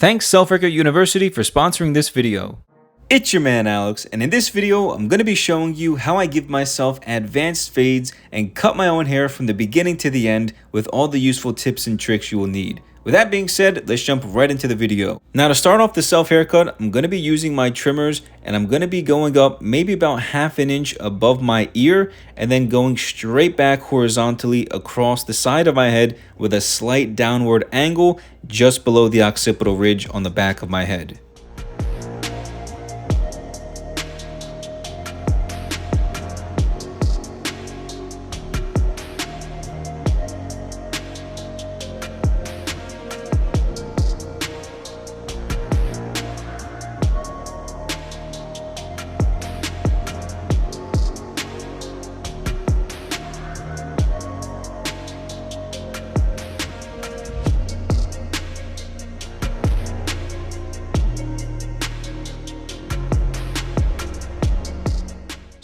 Thanks Self-Haircut University for sponsoring this video. It's your man Alex, and in this video, I'm going to be showing you how I give myself advanced fades and cut my own hair from the beginning to the end with all the useful tips and tricks you will need. With that being said, let's jump right into the video. Now to start off the self-haircut, I'm going to be using my trimmers and I'm going to be going up maybe about ½ an inch above my ear and then going straight back horizontally across the side of my head with a slight downward angle just below the occipital ridge on the back of my head.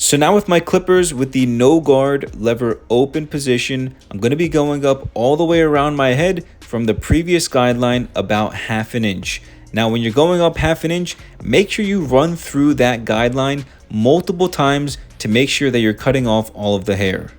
So now with my clippers with the no guard lever open position, I'm going to be going up all the way around my head from the previous guideline about ½ an inch. Now when you're going up ½ an inch, make sure you run through that guideline multiple times to make sure that you're cutting off all of the hair.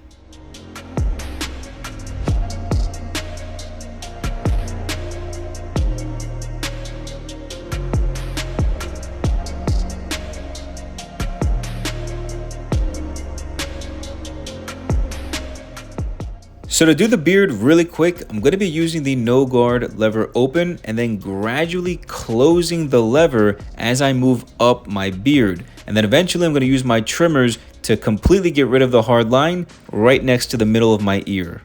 So to do the beard really quick, I'm going to be using the no guard lever open and then gradually closing the lever as I move up my beard. And then eventually I'm going to use my trimmers to completely get rid of the hard line right next to the middle of my ear.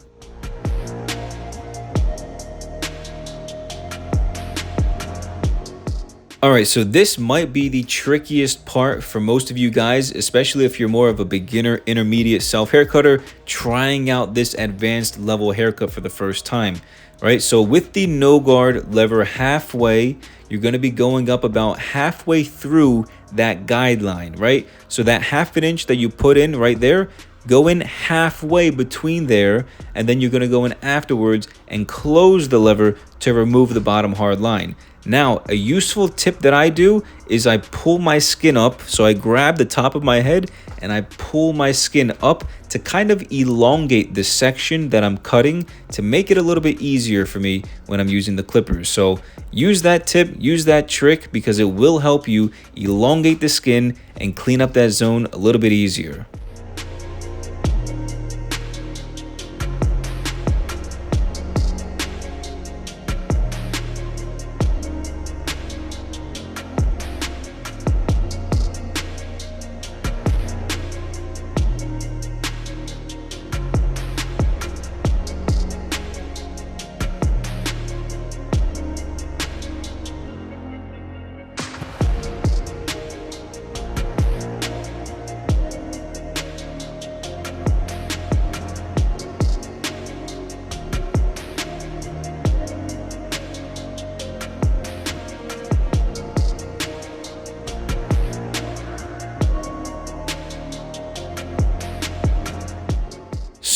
Alright, so this might be the trickiest part for most of you guys, especially if you're more of a beginner, intermediate self-haircutter trying out this advanced level haircut for the first time, right? So with the no guard lever halfway, you're going to be going up about halfway through that guideline, right? So that ½ an inch that you put in right there, go in halfway between there, and then you're going to go in afterwards and close the lever to remove the bottom hard line. Now, a useful tip that I do is I pull my skin up. So I grab the top of my head and I pull my skin up to kind of elongate the section that I'm cutting to make it a little bit easier for me when I'm using the clippers. So use that tip, use that trick because it will help you elongate the skin and clean up that zone a little bit easier.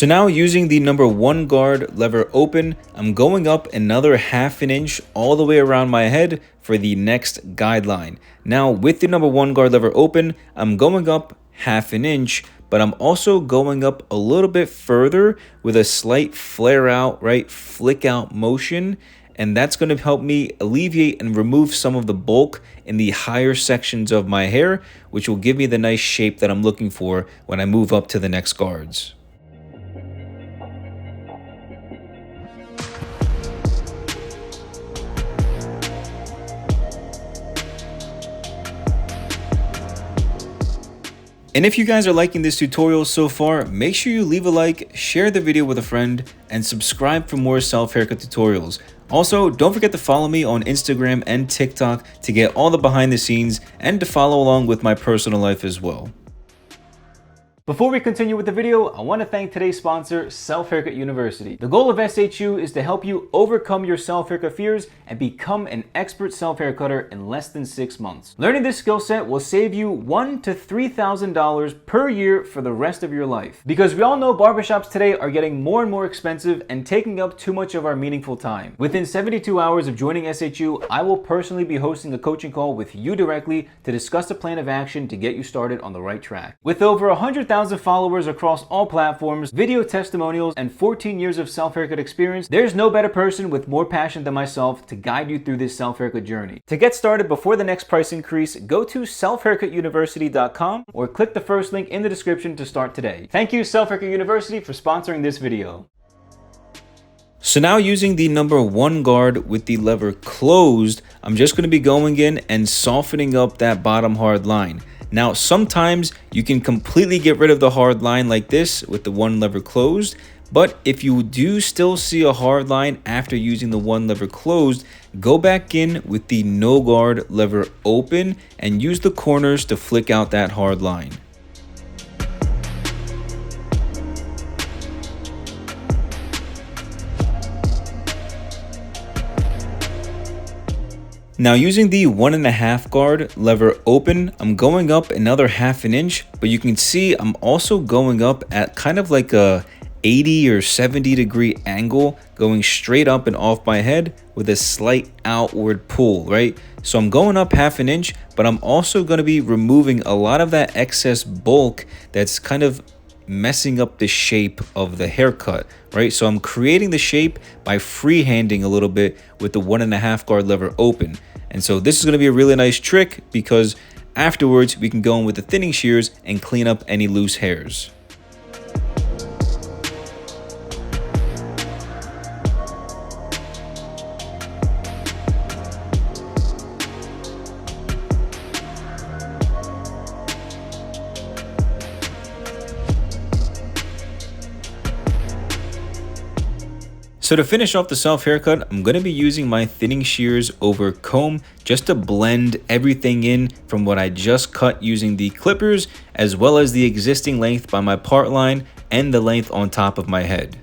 So now using the number 1 guard lever open, I'm going up another ½ an inch all the way around my head for the next guideline. Now with the number 1 guard lever open, I'm going up ½ an inch, but I'm also going up a little bit further with a slight flare out, right, flick out motion. And that's going to help me alleviate and remove some of the bulk in the higher sections of my hair, which will give me the nice shape that I'm looking for when I move up to the next guards. And if you guys are liking this tutorial so far, make sure you leave a like, share the video with a friend, and subscribe for more self-haircut tutorials. Also, don't forget to follow me on Instagram and TikTok to get all the behind the scenes and to follow along with my personal life as well. Before we continue with the video, I want to thank today's sponsor, Self Haircut University. The goal of SHU is to help you overcome your self-haircut fears and become an expert self-haircutter in less than 6 months. Learning this skill set will save you $1,000 to $3,000 per year for the rest of your life. Because we all know barbershops today are getting more and more expensive and taking up too much of our meaningful time. Within 72 hours of joining SHU, I will personally be hosting a coaching call with you directly to discuss a plan of action to get you started on the right track. With over 100,000 followers across all platforms, video testimonials, and 14 years of self-haircut experience, there's no better person with more passion than myself to guide you through this self-haircut journey. To get started before the next price increase, go to selfhaircutuniversity.com or click the first link in the description to start today. Thank you, Self Haircut University, for sponsoring this video. So now, using the number 1 guard with the lever closed, I'm just going to be going in and softening up that bottom hard line. Now, sometimes you can completely get rid of the hard line like this with the 1 lever closed, but if you do still see a hard line after using the 1 lever closed, go back in with the no guard lever open and use the corners to flick out that hard line. Now, using the 1.5 guard lever open, I'm going up another 1/2 inch, but you can see I'm also going up at kind of like a 80 or 70 degree angle, going straight up and off my head with a slight outward pull, right? So I'm going up 1/2 inch, but I'm also going to be removing a lot of that excess bulk that's kind of messing up the shape of the haircut, right? So I'm creating the shape by freehanding a little bit with the 1.5 guard lever open. And so this is going to be a really nice trick because afterwards we can go in with the thinning shears and clean up any loose hairs. So to finish off the self haircut, I'm going to be using my thinning shears over comb just to blend everything in from what I just cut using the clippers, as well as the existing length by my part line and the length on top of my head.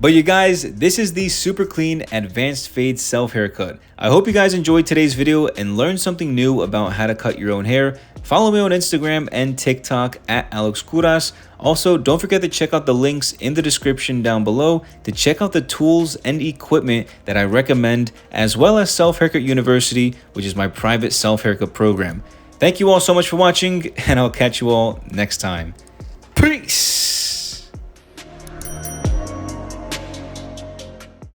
But you guys, this is the super clean advanced fade self haircut. I hope you guys enjoyed today's video and learned something new about how to cut your own hair. Follow me on Instagram and TikTok at Alex Kouras. Also, don't forget to check out the links in the description down below to check out the tools and equipment that I recommend, as well as Self Haircut University, which is my private self haircut program. Thank you all so much for watching, and I'll catch you all next time. Peace!